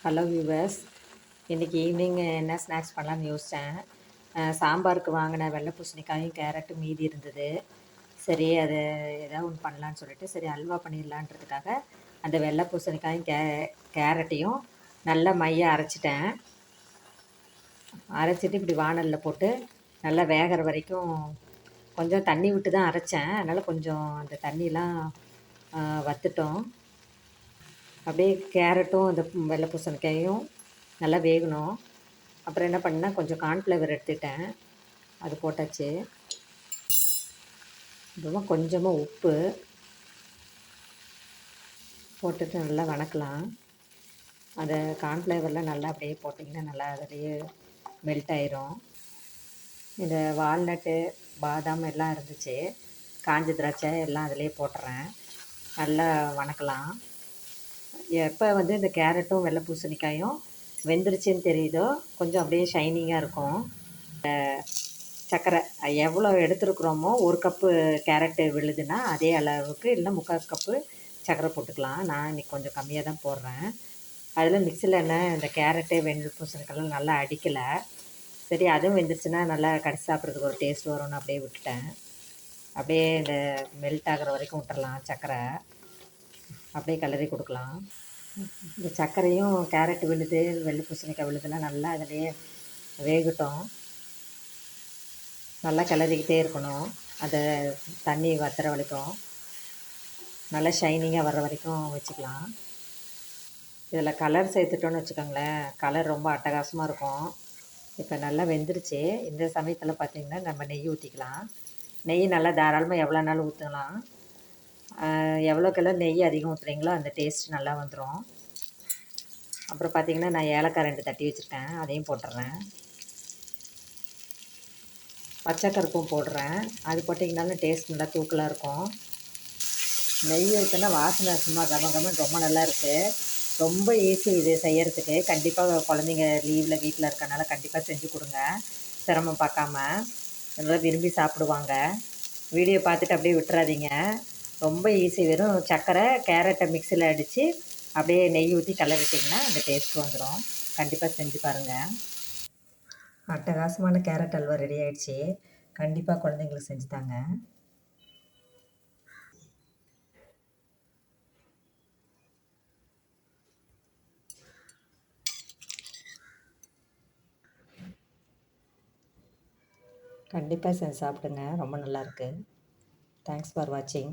Hello viewers, இன்றைக்கி evening என்ன snacks பண்ணலான்னு யோசித்தேன். சாம்பாருக்கு வாங்கின வெள்ளை பூசணிக்காயும் கேரட்டும் மீதி இருந்தது. சரி, அது ஏதாவது ஒன்று பண்ணலான்னு சொல்லிட்டு சரி அல்வா பண்ணிடலான்றதுக்காக அந்த வெள்ளை பூசணிக்காயும் கேரட்டையும் நல்லா மைய அரைச்சிட்டேன். அரைச்சிட்டு இப்படி வாணலில் போட்டு நல்லா வேகிற வரைக்கும் கொஞ்சம் தண்ணி விட்டு தான் அரைச்சேன். அதனால் கொஞ்சம் அந்த தண்ணியெலாம் வற்றுட்டோம். அப்படியே கேரட்டும் இந்த வெள்ளை பூசணிக்காயும் நல்லா வேகணும். அப்புறம் என்ன பண்ணேன், கொஞ்சம் கார்ன்ஃப்ளவர் எடுத்துக்கிட்டேன், அது போட்டாச்சு. அப்புறமா கொஞ்சமாக உப்பு போட்டுட்டு நல்லா வணக்கலாம். அதை கார்ன்ஃப்ளவரில் நல்லா அப்படியே போட்டிங்கன்னா நல்லா அதிலேயே மெல்ட் ஆயிரும். இந்த வால்நட்டு பாதாம் எல்லாம் இருந்துச்சு, காஞ்ச திராட்சை எல்லாம் அதிலே போட்டுறேன். நல்லா வணக்கலாம். எப்போ வந்து இந்த கேரட்டும் வெள்ளை பூசணிக்காயும் வெந்துருச்சுன்னு தெரியுதோ கொஞ்சம் அப்படியே ஷைனிங்காக இருக்கும். சர்க்கரை எவ்வளோ எடுத்துருக்குறோமோ, ஒரு கப்பு கேரட்டு விழுதுன்னா அதே அளவுக்கு இல்லைன்னா 3/4 கப்பு சர்க்கரை போட்டுக்கலாம். நான் இன்றைக்கி கொஞ்சம் கம்மியாக தான் போடுறேன். அதில் மிக்சியில் என்ன இந்த கேரட்டு வெள்ளை பூசணிக்காயெல்லாம் நல்லா அடிக்கலை. சரி, அதுவும் வெந்துருச்சுன்னா நல்லா கடிச்சு சாப்பிட்றதுக்கு ஒரு டேஸ்ட் வரும்னு அப்படியே விட்டுட்டேன். அப்படியே இந்த மெல்ட் ஆகிற வரைக்கும் விட்டுறலாம். சர்க்கரை அப்படியே கிளறி கொடுக்கலாம். இந்த சர்க்கரையும் கேரட் விழுது வெள்ளை பூசணிக்காய் விழுதுலாம் நல்லா அதிலேயே வேகட்டும். நல்லா கிளறிக்கிட்டே இருக்கணும். அதை தண்ணி வற்றுற வரைக்கும் நல்லா ஷைனிங்காக வர்ற வரைக்கும் வச்சுக்கலாம். இதில் கலர் சேர்த்துட்டோன்னு வச்சுக்கோங்களேன், கலர் ரொம்ப அட்டகாசமாக இருக்கும். இப்போ நல்லா வெந்துருச்சு. இந்த சமயத்தில் பார்த்திங்கன்னா நம்ம நெய் ஊற்றிக்கலாம். நெய் நல்லா தாராளமாக எவ்வளோ நாளும் ஊற்றலாம். எவ்வளோக்கெல்லாம் நெய் அதிகம் ஊற்றுறீங்களோ அந்த டேஸ்ட் நல்லா வந்துடும். அப்புறம் பார்த்திங்கன்னா நான் ஏலக்காய் 2 தட்டி வச்சுருக்கேன், அதையும் போட்டுடுறேன். பச்சை கருப்பும் போடுறேன், அது போட்டிங்கனாலும் டேஸ்ட் நல்லா தூக்கலாக இருக்கும். நெய் ஊற்றினா வாசனை சும்மா கம ரொம்ப நல்லா இருக்குது. ரொம்ப ஈஸி இது செய்கிறதுக்கு. கண்டிப்பாக குழந்தைங்க லீவில் வீட்டில் இருக்கனால கண்டிப்பாக செஞ்சு கொடுங்க, சிரமம் பார்க்காம. நல்லா விரும்பி சாப்பிடுவாங்க. வீடியோ பார்த்துட்டு அப்படியே விட்டுறாதீங்க, ரொம்ப ஈஸி. வெறும் சர்க்கரை கேரட்டை மிக்சியில் அடித்து அப்படியே நெய் ஊற்றி கிளறிட்டிங்கன்னா அந்த டேஸ்ட் வந்துடும். கண்டிப்பாக செஞ்சு பாருங்கள். அட்டகாசமான கேரட் அல்வா ரெடி ஆகிடுச்சி. கண்டிப்பாக குழந்தைங்களுக்கு செஞ்சு தாங்க. கண்டிப்பாக செஞ்சு சாப்பிடுங்க, ரொம்ப நல்லாயிருக்கு. தேங்க்ஸ் ஃபார் வாட்சிங்.